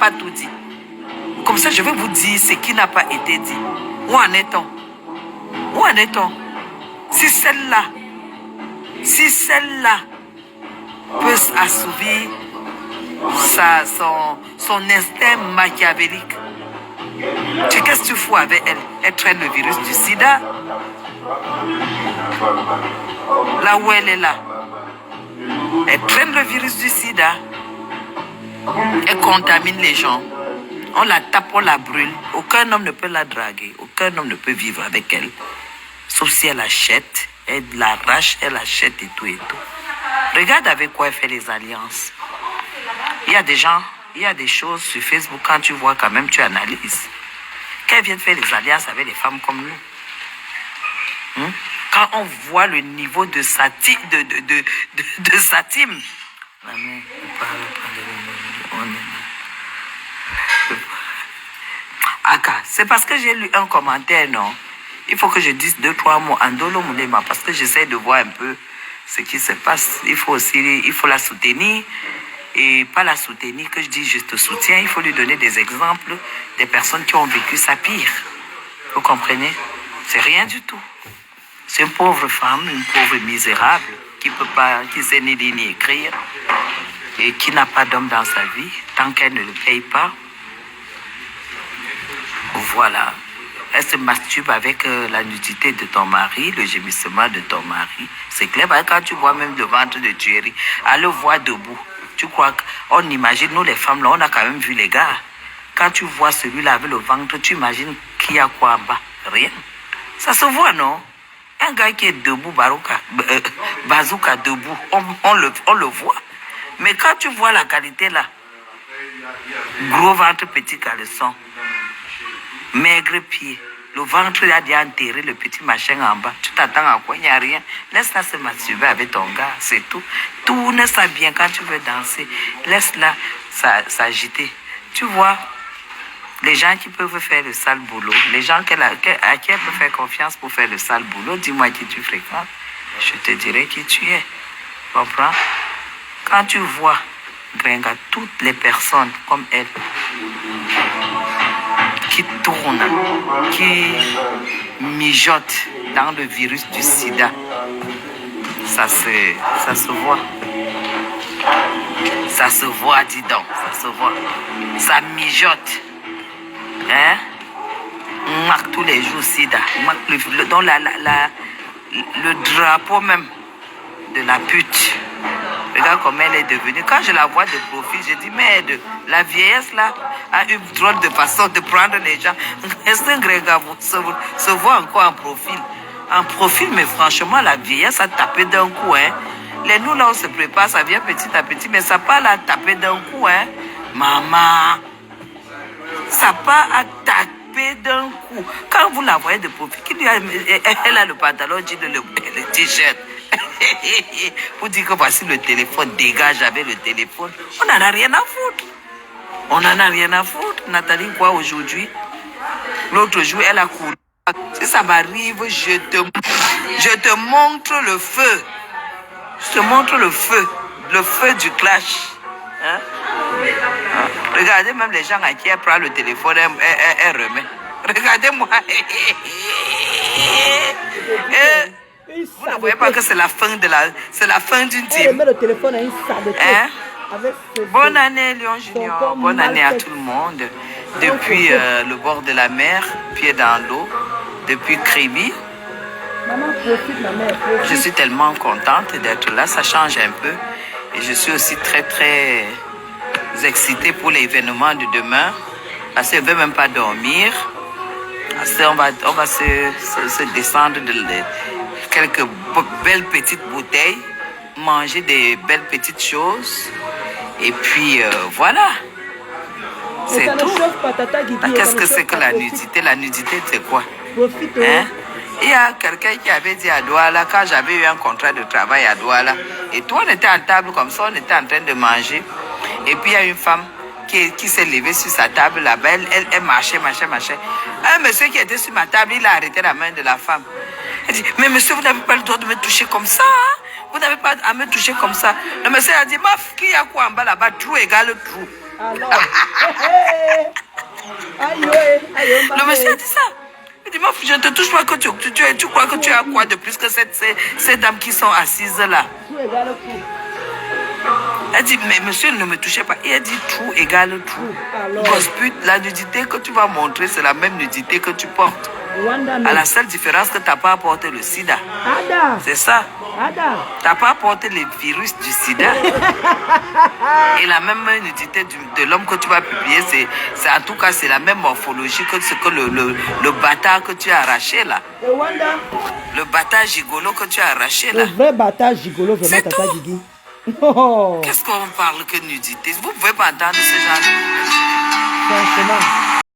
pas tout dit. Comme ça, je vais vous dire ce qui n'a pas été dit. Où en est-on? Où en est-on? Si celle-là peut assouvir son instinct machiavélique, qu'est-ce que tu fous avec elle? Elle traîne le virus du sida. Là où elle est là, elle traîne le virus du sida. Elle contamine les gens. On la tape, on la brûle. Aucun homme ne peut la draguer. Aucun homme ne peut vivre avec elle. Sauf si elle achète, elle l'arrache, elle achète et tout et tout. Regarde avec quoi elle fait les alliances. Il y a des gens, il y a des choses sur Facebook, quand tu vois quand même, tu analyses. Qu'elle vient de faire les alliances avec des femmes comme nous. Quand on voit le niveau de sa team, de sa team. Aka, c'est parce que j'ai lu un commentaire, non? Il faut que je dise 2-3 mots en Dolo Moulema parce que j'essaie de voir un peu ce qui se passe. Il faut la soutenir et pas la soutenir que je dis je te soutiens. Il faut lui donner des exemples des personnes qui ont vécu ça pire. Vous comprenez? C'est rien du tout. C'est une pauvre femme, une pauvre misérable qui peut pas, qui sait ni lire ni écrire et qui n'a pas d'homme dans sa vie tant qu'elle ne le paye pas. Voilà. Elle se masturbe avec la nudité de ton mari, le gémissement de ton mari. C'est clair, parce que quand tu vois même le ventre de Thierry, à le voir debout, tu crois qu'on imagine, nous les femmes, là, on a quand même vu les gars. Quand tu vois celui-là avec le ventre, tu imagines qu'il y a quoi en bas? Rien. Ça se voit, non? Un gars qui est debout, bazooka debout, on le voit. Mais quand tu vois la qualité là, gros ventre, petit caleçon, maigre pied, le ventre a déjà enterré le petit machin en bas. Tu t'attends à quoi? Il n'y a rien. Laisse-la se masturber avec ton gars, c'est tout. Tourne ça bien quand tu veux danser. Laisse-la s'agiter. Tu vois, les gens qui peuvent faire le sale boulot, les gens à qui elle peut faire confiance pour faire le sale boulot, dis-moi qui tu fréquentes. Je te dirai qui tu es. Comprends? Quand tu vois, Gringa, toutes les personnes comme elle, qui tournent, qui mijotent dans le virus du sida, ça se voit. Ça se voit, dis donc, ça se voit. Ça mijote. Hein? On marque tous les jours sida. On marque le drapeau même de la pute. Regarde comment elle est devenue. Quand je la vois de profil, je dis, merde, la vieillesse là a une drôle de façon de prendre les gens. Est-ce que Grégoire se voit encore en profil? En profil, mais franchement, la vieillesse a tapé d'un coup. Hein. Les nous là, on se prépare, ça vient petit à petit, mais ça part à taper d'un coup. Hein. Maman, ça part à taper d'un coup. Quand vous la voyez de profil, elle a le pantalon, le t-shirt. Pour dire que voici le téléphone, dégage avec le téléphone. On n'en a rien à foutre. On n'en a rien à foutre. Nathalie, quoi aujourd'hui? L'autre jour, elle a couru. Si ça m'arrive, je te montre le feu. Je te montre le feu du clash. Hein? Hein? Regardez même les gens à qui elle prend le téléphone, elle remet. Regardez-moi. Vous ne voyez pas que c'est la fin d'une team. Le téléphone a une salle hein? Bonne année Lion Junior, bonne année à tout le monde. Depuis le bord de la mer, pied dans l'eau, depuis Kribi. Je suis tellement contente d'être là, ça change un peu. Et je suis aussi très très excitée pour l'événement de demain. Parce qu'elle ne veut même pas dormir. Parce qu'on va se descendre de quelques belles petites bouteilles, manger des belles petites choses. Et puis voilà. C'est tout. Qu'est-ce que c'est que la nudité? La nudité, c'est quoi? Hein? Il y a quelqu'un qui avait dit à Douala, quand j'avais eu un contrat de travail à Douala, et toi, on était en table comme ça, on était en train de manger. Et puis il y a une femme qui s'est levée sur sa table là-bas, elle marchait. Un monsieur qui était sur ma table, il a arrêté la main de la femme. Elle dit, mais monsieur, vous n'avez pas le droit de me toucher comme ça, hein? Vous n'avez pas à me toucher comme ça. Le monsieur a dit, maf, qu'il y a quoi en bas là-bas? Trou égale trou. Alors. Aïe, Le monsieur a dit ça. Il dit, je ne te touche pas que tu crois que tu as quoi de plus que ces dames qui sont assises là. Tout égale tout. Elle dit, mais monsieur, ne me touchez pas. Et elle dit, tout égale tout. Alors. Gospel, la nudité que tu vas montrer, c'est la même nudité que tu portes. Rwanda, À la seule différence que tu n'as pas apporté le sida. Ada. C'est ça. Ada. Tu n'as pas apporté le virus du sida. Et la même nudité de l'homme que tu vas publier, c'est en tout cas, c'est la même morphologie que ce que le bâtard que tu as arraché là. Et Rwanda. Le bâtard gigolo que tu as arraché Le là. vrai bâtard gigolo, vraiment, C'est Tata tout. Guigui. Oh. Qu'est-ce qu'on parle que nudité? Vous ne pouvez pas entendre ce genre. Franchement.